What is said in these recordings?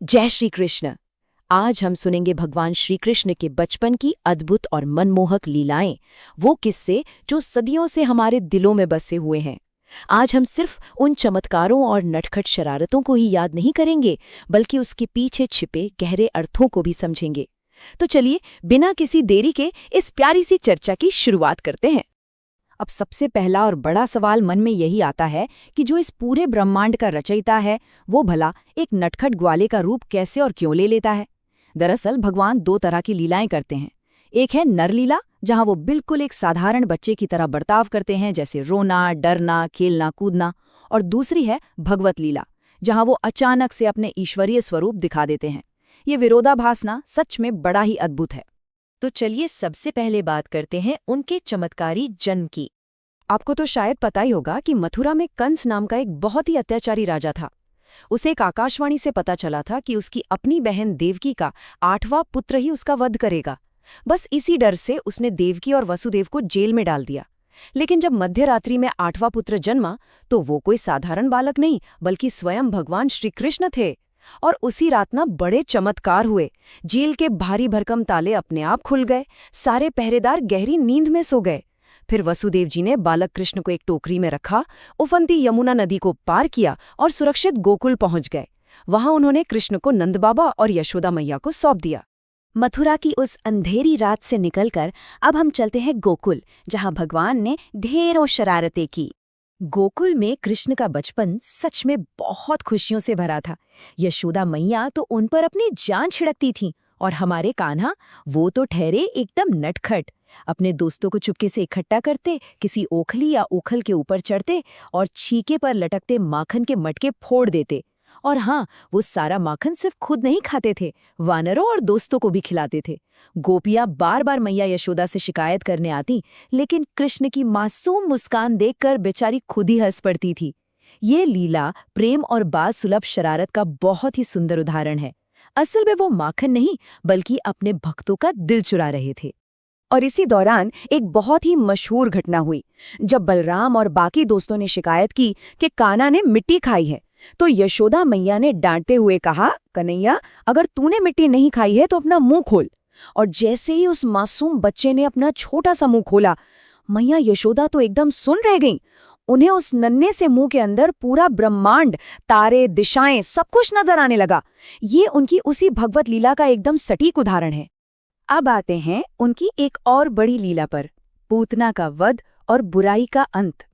जय श्री कृष्ण। आज हम सुनेंगे भगवान श्री कृष्ण के बचपन की अद्भुत और मनमोहक लीलाएं, वो किस्से जो सदियों से हमारे दिलों में बसे हुए हैं। आज हम सिर्फ उन चमत्कारों और नटखट शरारतों को ही याद नहीं करेंगे, बल्कि उसके पीछे छिपे गहरे अर्थों को भी समझेंगे। तो चलिए, बिना किसी देरी के इस प्यारी सी चर्चा की शुरुआत करते हैं। अब सबसे पहला और बड़ा सवाल मन में यही आता है कि जो इस पूरे ब्रह्मांड का रचयिता है, वो भला एक नटखट ग्वाले का रूप कैसे और क्यों ले लेता है। दरअसल भगवान दो तरह की लीलाएं करते हैं। एक है नरलीला, जहां वो बिल्कुल एक साधारण बच्चे की तरह बर्ताव करते हैं, जैसे रोना, डरना, खेलना, कूदना। और दूसरी है भगवत लीला, जहां वो अचानक से अपने ईश्वरीय स्वरूप दिखा देते हैं। ये विरोधाभास ना सच में बड़ा ही अद्भुत है। तो चलिए सबसे पहले बात करते हैं उनके चमत्कारी जन्म की। आपको तो शायद पता ही होगा कि मथुरा में कंस नाम का एक बहुत ही अत्याचारी राजा था। उसे एक आकाशवाणी से पता चला था कि उसकी अपनी बहन देवकी का 8वां पुत्र ही उसका वध करेगा। बस इसी डर से उसने देवकी और वसुदेव को जेल में डाल दिया। लेकिन जब मध्यरात्रि में 8वां पुत्र जन्मा, तो वो कोई साधारण बालक नहीं, बल्कि स्वयं भगवान श्री कृष्ण थे। और उसी रात ना बड़े चमत्कार हुए। जेल के भारी भरकम ताले अपने आप खुल गए, सारे पहरेदार गहरी नींद में सो गए। फिर वसुदेव जी ने बालक कृष्ण को एक टोकरी में रखा, उफनती यमुना नदी को पार किया और सुरक्षित गोकुल पहुंच गए। वहां उन्होंने कृष्ण को नंद बाबा और यशोदा मैया को सौंप दिया। मथुरा की उस अंधेरी रात से निकलकर अब हम चलते हैं गोकुल, जहां भगवान ने ढेरों शरारतें की। गोकुल में कृष्ण का बचपन सच में बहुत खुशियों से भरा था। यशोदा मैया तो उन पर अपनी जान छिड़कती थीं, और हमारे कान्हा, वो तो ठहरे एकदम नटखट। अपने दोस्तों को चुपके से इकट्ठा करते, किसी ओखली या ओखल के ऊपर चढ़ते और छीके पर लटकते माखन के मटके फोड़ देते। और हाँ, वो सारा माखन सिर्फ खुद नहीं खाते थे, वानरों और दोस्तों को भी खिलाते थे। गोपियां बार बार मैया यशोदा से शिकायत करने आती, लेकिन कृष्ण की मासूम मुस्कान देखकर बेचारी खुद ही हंस पड़ती थी। ये लीला प्रेम और बाल सुलभ शरारत का बहुत ही सुंदर उदाहरण है। असल में वो माखन नहीं, बल्कि अपने भक्तों का दिल चुरा रहे थे। और इसी दौरान एक बहुत ही मशहूर घटना हुई। जब बलराम और बाकी दोस्तों ने शिकायत की कि कान्हा ने मिट्टी खाई है, तो यशोदा मैया ने डांटते हुए कहा, कन्हैया, अगर तूने मिट्टी नहीं खाई है तो अपना मुंह खोल। और जैसे ही उस मासूम बच्चे ने अपना छोटा सा मुंह खोला, मैया यशोदा तो एकदम सुन रह गईं। उन्हें उस नन्हे से मुंह के अंदर पूरा ब्रह्मांड, तारे, दिशाएं, सब कुछ नजर आने लगा। ये उनकी उसी भगवत लीला का एकदम सटीक उदाहरण है। अब आते हैं उनकी एक और बड़ी लीला पर, पूतना का वध और बुराई का अंत।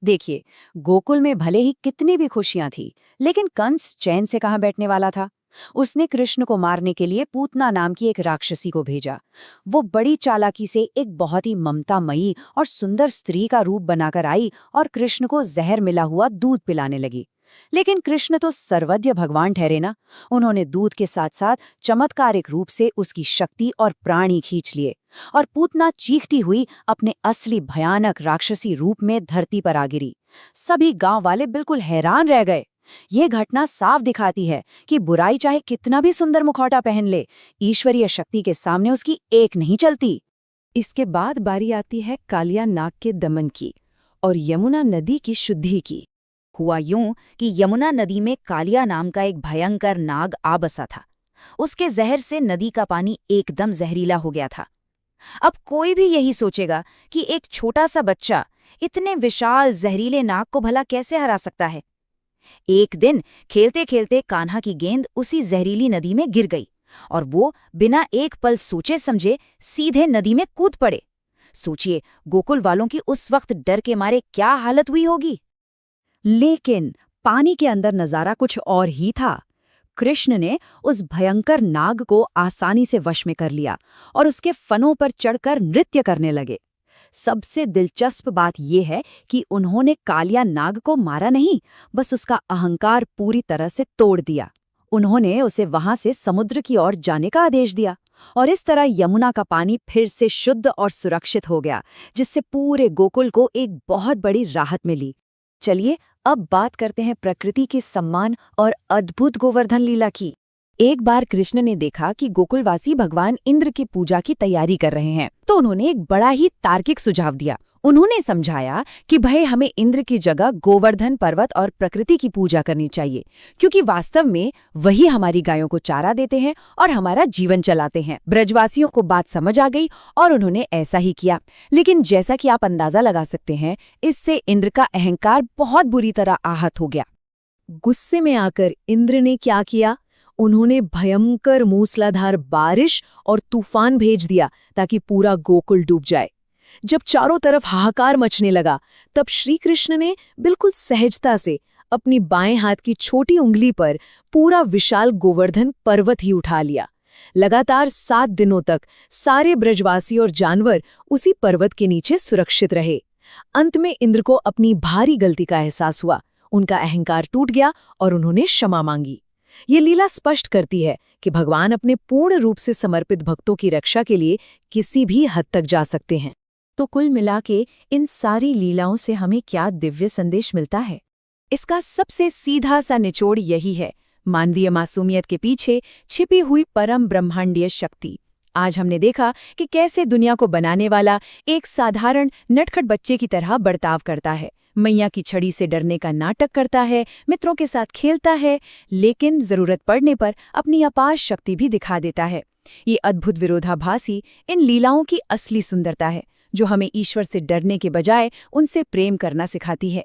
देखिए, गोकुल में भले ही कितनी भी खुशियां थी, लेकिन कंस चैन से कहाँ बैठने वाला था। उसने कृष्ण को मारने के लिए पूतना नाम की एक राक्षसी को भेजा। वो बड़ी चालाकी से एक बहुत ही ममतामयी और सुंदर स्त्री का रूप बनाकर आई और कृष्ण को जहर मिला हुआ दूध पिलाने लगी। लेकिन कृष्ण तो सर्वज्ञ भगवान ठहरे ना। उन्होंने दूध के साथ साथ चमत्कारिक रूप से उसकी शक्ति और प्राण ही खींच लिए, और पूतना चीखती हुई अपने असली भयानक राक्षसी रूप में धरती पर आ गिरी। सभी गांव वाले बिल्कुल हैरान रह गए। ये घटना साफ दिखाती है कि बुराई चाहे कितना भी सुंदर मुखौटा पहन ले, ईश्वरीय शक्ति के सामने उसकी एक नहीं चलती। इसके बाद बारी आती है कालिया नाग के दमन की और यमुना नदी की शुद्धि की। हुआ यूं कि यमुना नदी में कालिया नाम का एक भयंकर नाग आ बसा था। उसके जहर से नदी का पानी एकदम जहरीला हो गया था। अब कोई भी यही सोचेगा कि एक छोटा सा बच्चा इतने विशाल जहरीले नाग को भला कैसे हरा सकता है। एक दिन खेलते खेलते कान्हा की गेंद उसी जहरीली नदी में गिर गई, और वो बिना एक पल सोचे समझे सीधे नदी में कूद पड़े। सोचिए, गोकुल वालों की उस वक्त डर के मारे क्या हालत हुई होगी। लेकिन पानी के अंदर नजारा कुछ और ही था। कृष्ण ने उस भयंकर नाग को आसानी से वश में कर लिया और उसके फनों पर चढ़कर नृत्य करने लगे। सबसे दिलचस्प बात यह है कि उन्होंने कालिया नाग को मारा नहीं, बस उसका अहंकार पूरी तरह से तोड़ दिया। उन्होंने उसे वहां से समुद्र की ओर जाने का आदेश दिया, और इस तरह यमुना का पानी फिर से शुद्ध और सुरक्षित हो गया, जिससे पूरे गोकुल को एक बहुत बड़ी राहत मिली। चलिए, अब बात करते हैं प्रकृति के सम्मान और अद्भुत गोवर्धन लीला की। एक बार कृष्ण ने देखा कि गोकुलवासी भगवान इंद्र की पूजा की तैयारी कर रहे हैं, तो उन्होंने एक बड़ा ही तार्किक सुझाव दिया। उन्होंने समझाया कि भई हमें इंद्र की जगह गोवर्धन पर्वत और प्रकृति की पूजा करनी चाहिए, क्योंकि वास्तव में वही हमारी गायों को चारा देते हैं और हमारा जीवन चलाते हैं। ब्रजवासियों को बात समझ आ गई और उन्होंने ऐसा ही किया। लेकिन जैसा कि आप अंदाजा लगा सकते हैं, इससे इंद्र का अहंकार बहुत बुरी तरह आहत हो गया। गुस्से में आकर इंद्र ने क्या किया? उन्होंने भयंकर मूसलाधार बारिश और तूफान भेज दिया ताकि पूरा गोकुल डूब जाए। जब चारों तरफ हाहाकार मचने लगा, तब श्री कृष्ण ने बिल्कुल सहजता से अपनी बाएं हाथ की छोटी उंगली पर पूरा विशाल गोवर्धन पर्वत ही उठा लिया। लगातार 7 दिनों तक सारे ब्रजवासी और जानवर उसी पर्वत के नीचे सुरक्षित रहे। अंत में इंद्र को अपनी भारी गलती का एहसास हुआ। उनका अहंकार टूट गया और उन्होंने क्षमा मांगी। ये लीला स्पष्ट करती है कि भगवान अपने पूर्ण रूप से समर्पित भक्तों की रक्षा के लिए किसी भी हद तक जा सकते हैं। तो कुल मिला के इन सारी लीलाओं से हमें क्या दिव्य संदेश मिलता है? इसका सबसे सीधा सा निचोड़ यही है, मानवीय मासूमियत के पीछे छिपी हुई परम ब्रह्मांडीय शक्ति। आज हमने देखा कि कैसे दुनिया को बनाने वाला एक साधारण नटखट बच्चे की तरह बर्ताव करता है, मैया की छड़ी से डरने का नाटक करता है, मित्रों के साथ खेलता है, लेकिन जरूरत पड़ने पर अपनी अपार शक्ति भी दिखा देता है। ये अद्भुत विरोधाभासी इन लीलाओं की असली सुंदरता है, जो हमें ईश्वर से डरने के बजाय उनसे प्रेम करना सिखाती है।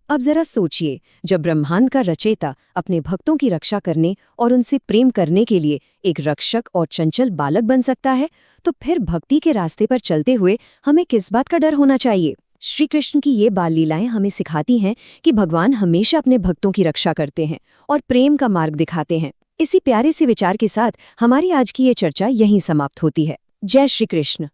अब जरा सोचिए, जब ब्रह्मांड का रचयिता अपने भक्तों की रक्षा करने और उनसे प्रेम करने के लिए एक रक्षक और चंचल बालक बन सकता है, तो फिर भक्ति के रास्ते पर चलते हुए हमें किस बात का डर होना चाहिए? श्री कृष्ण की ये बाल लीलाएं हमें सिखाती हैं कि भगवान हमेशा अपने भक्तों की रक्षा करते हैं और प्रेम का मार्ग दिखाते हैं। इसी प्यारे से विचार के साथ हमारी आज की ये चर्चा यहीं समाप्त होती है। जय श्री कृष्ण।